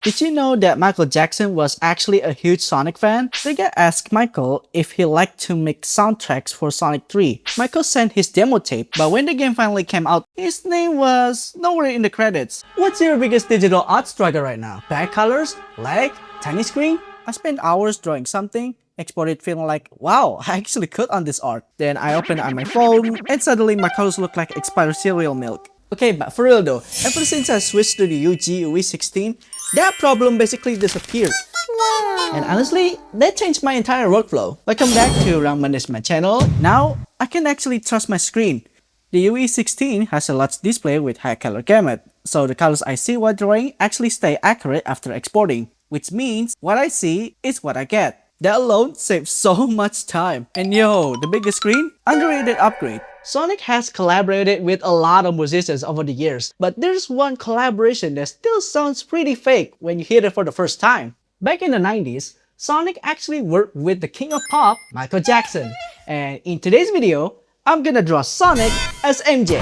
Did you know that Michael Jackson was actually a huge Sonic fan? Sega asked Michael if he liked to make soundtracks for Sonic 3. Michael sent his demo tape, but when the game finally came out, his name was nowhere in the credits. What's your biggest digital art struggle right now? Bad colors? Lag? Tiny screen? I spent hours drawing something, exported feeling like, wow, I actually could on this art. Then I opened it on my phone, and suddenly my colors look like expired cereal milk. Okay, but for real though, ever since I switched to the UGEE 16, that problem basically disappeared. And honestly, that changed my entire workflow. Welcome back to Rang Management channel. Now, I can actually trust my screen. The UE 16 has a large display with high color gamut, so the colors I see while drawing actually stay accurate after exporting, which means what I see is what I get. That alone saves so much time. And yo, the bigger screen? Underrated upgrade. Sonic has collaborated with a lot of musicians over the years, but there's one collaboration that still sounds pretty fake when you hear it for the first time. Back in the 90s, Sonic actually worked with the king of pop, Michael Jackson. And in today's video, I'm gonna draw Sonic as MJ.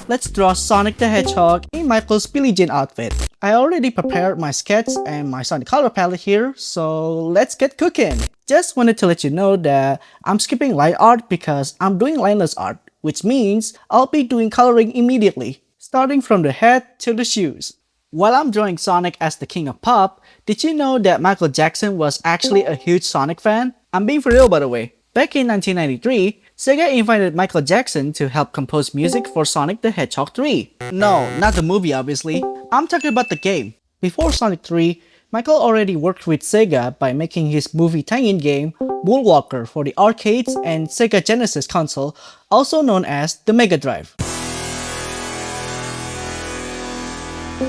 Let's draw Sonic the Hedgehog in Michael's Billie Jean outfit. I already prepared my sketch and my Sonic color palette here, so let's get cooking. Just wanted to let you know that I'm skipping line art because I'm doing lineless art, which means I'll be doing coloring immediately, starting from the head to the shoes. While I'm drawing Sonic as the king of pop, did you know that Michael Jackson was actually a huge Sonic fan? I'm being for real, by the way. Back in 1993, Sega invited Michael Jackson to help compose music for Sonic the Hedgehog 3. No, not the movie obviously. I'm talking about the game. Before Sonic 3, Michael already worked with Sega by making his movie tie-in game Moonwalker for the arcades and Sega Genesis console, also known as the Mega Drive.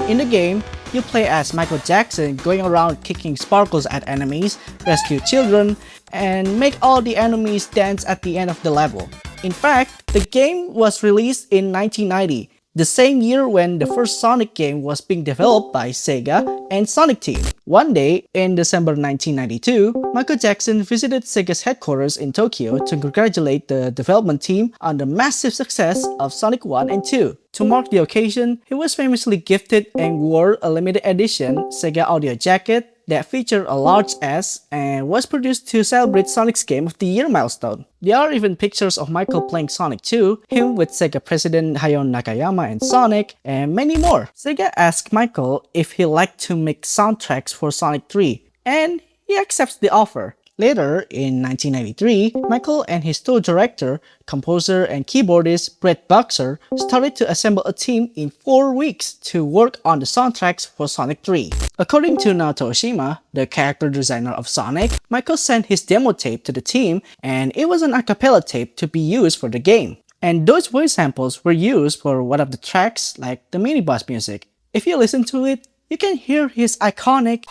In the game, you play as Michael Jackson going around kicking sparkles at enemies, rescue children, and make all the enemies dance at the end of the level. In fact, the game was released in 1990, the same year when the first Sonic game was being developed by Sega and Sonic Team. One day, in December 1992, Michael Jackson visited Sega's headquarters in Tokyo to congratulate the development team on the massive success of Sonic 1 and 2. To mark the occasion, he was famously gifted and wore a limited edition Sega audio jacket that featured a large S and was produced to celebrate Sonic's Game of the Year milestone. There are even pictures of Michael playing Sonic 2, him with Sega president Hayao Nakayama and Sonic, and many more. Sega asked Michael if he liked to make soundtracks for Sonic 3, and he accepts the offer. Later, in 1993, Michael and his tour director, composer, and keyboardist Brett Boxer started to assemble a team in 4 weeks to work on the soundtracks for Sonic 3. According to Naoto Oshima, the character designer of Sonic, Michael sent his demo tape to the team, and it was an a cappella tape to be used for the game. And those voice samples were used for one of the tracks, like the mini-boss music. If you listen to it, you can hear his iconic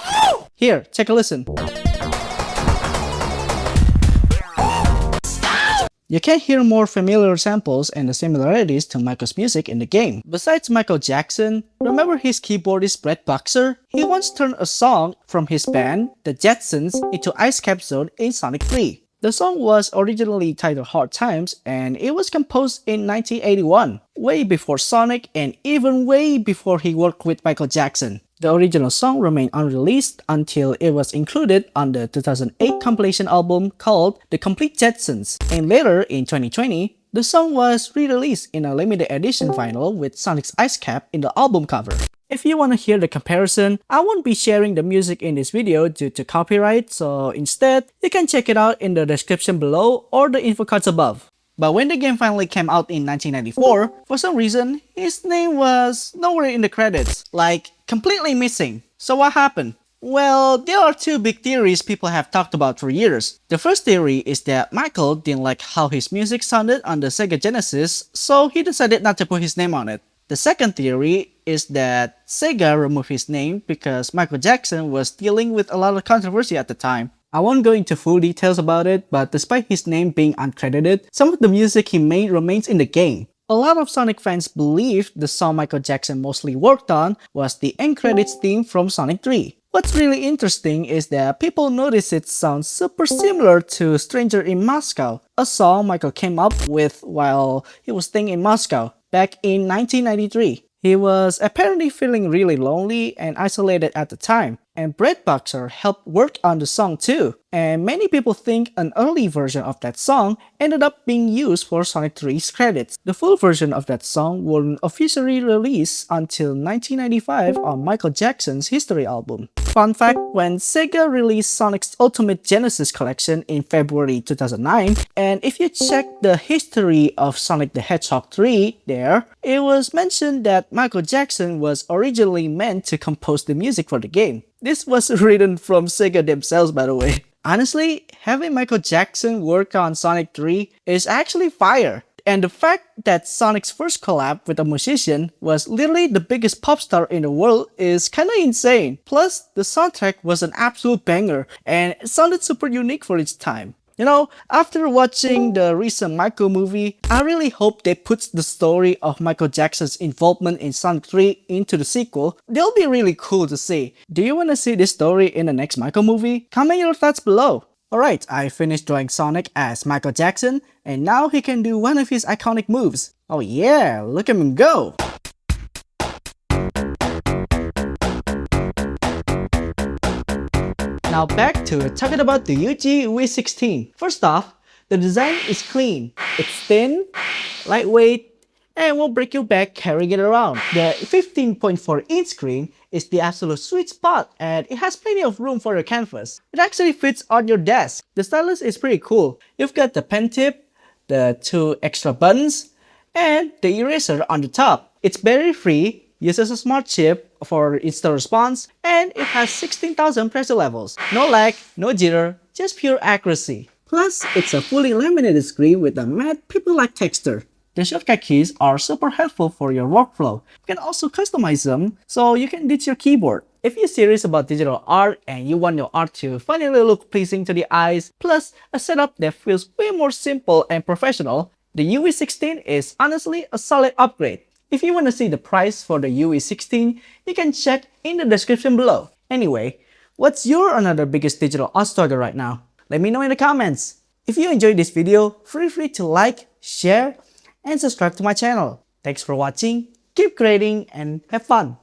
Here, take a listen. You can hear more familiar samples and the similarities to Michael's music in the game. Besides Michael Jackson, remember his keyboardist Brett Boxer? He once turned a song from his band, the Jetsons, into Ice Cap Zone in Sonic 3. The song was originally titled Hard Times and it was composed in 1981, way before Sonic and even way before he worked with Michael Jackson. The original song remained unreleased until it was included on the 2008 compilation album called The Complete Jetsons, and later in 2020, the song was re-released in a limited edition vinyl with Sonic's ice cap in the album cover. If you want to hear the comparison, I won't be sharing the music in this video due to copyright, so instead, you can check it out in the description below or the info cards above. But when the game finally came out in 1994, for some reason, his name was nowhere in the credits, like completely missing. So what happened? Well, there are two big theories people have talked about for years. The first theory is that Michael didn't like how his music sounded on the Sega Genesis, so he decided not to put his name on it. The second theory is that Sega removed his name because Michael Jackson was dealing with a lot of controversy at the time. I won't go into full details about it, but despite his name being uncredited, some of the music he made remains in the game. A lot of Sonic fans believe the song Michael Jackson mostly worked on was the end credits theme from Sonic 3. What's really interesting is that people notice it sounds super similar to Stranger in Moscow, a song Michael came up with while he was staying in Moscow back in 1993. He was apparently feeling really lonely and isolated at the time, and Brett Boxer helped work on the song too. And many people think an early version of that song ended up being used for Sonic 3's credits. The full version of that song wasn't officially released until 1995 on Michael Jackson's History album. Fun fact, when Sega released Sonic's Ultimate Genesis collection in February 2009, and if you check the history of Sonic the Hedgehog 3 there, it was mentioned that Michael Jackson was originally meant to compose the music for the game. This was written from Sega themselves, by the way. Honestly, having Michael Jackson work on Sonic 3 is actually fire. And the fact that Sonic's first collab with a musician was literally the biggest pop star in the world is kinda insane. Plus, the soundtrack was an absolute banger and it sounded super unique for its time. You know, after watching the recent Michael movie, I really hope they put the story of Michael Jackson's involvement in Sonic 3 into the sequel. They'll be really cool to see. Do you wanna see this story in the next Michael movie? Comment your thoughts below. Alright, I finished drawing Sonic as Michael Jackson, and now he can do one of his iconic moves. Oh yeah, look at him go! Now back to talking about the UGEE V16. First off, the design is clean. It's thin, lightweight, and won't break your back carrying it around. The 15.4-inch screen is the absolute sweet spot and it has plenty of room for your canvas. It actually fits on your desk. The stylus is pretty cool. You've got the pen tip, the 2 extra buttons, and the eraser on the top. It's battery-free, uses a smart chip for instant response, and it has 16,000 pressure levels. No lag, no jitter, just pure accuracy. Plus, it's a fully laminated screen with a matte paper-like texture. The shortcut keys are super helpful for your workflow. You can also customize them so you can ditch your keyboard. If you're serious about digital art and you want your art to finally look pleasing to the eyes, plus a setup that feels way more simple and professional, the UV16 is honestly a solid upgrade. If you want to see the price for the UV16, you can check in the description below. Anyway, what's your another biggest digital art struggle right now? Let me know in the comments. If you enjoyed this video, feel free to like, share, and subscribe to my channel. Thanks for watching, keep creating, and have fun!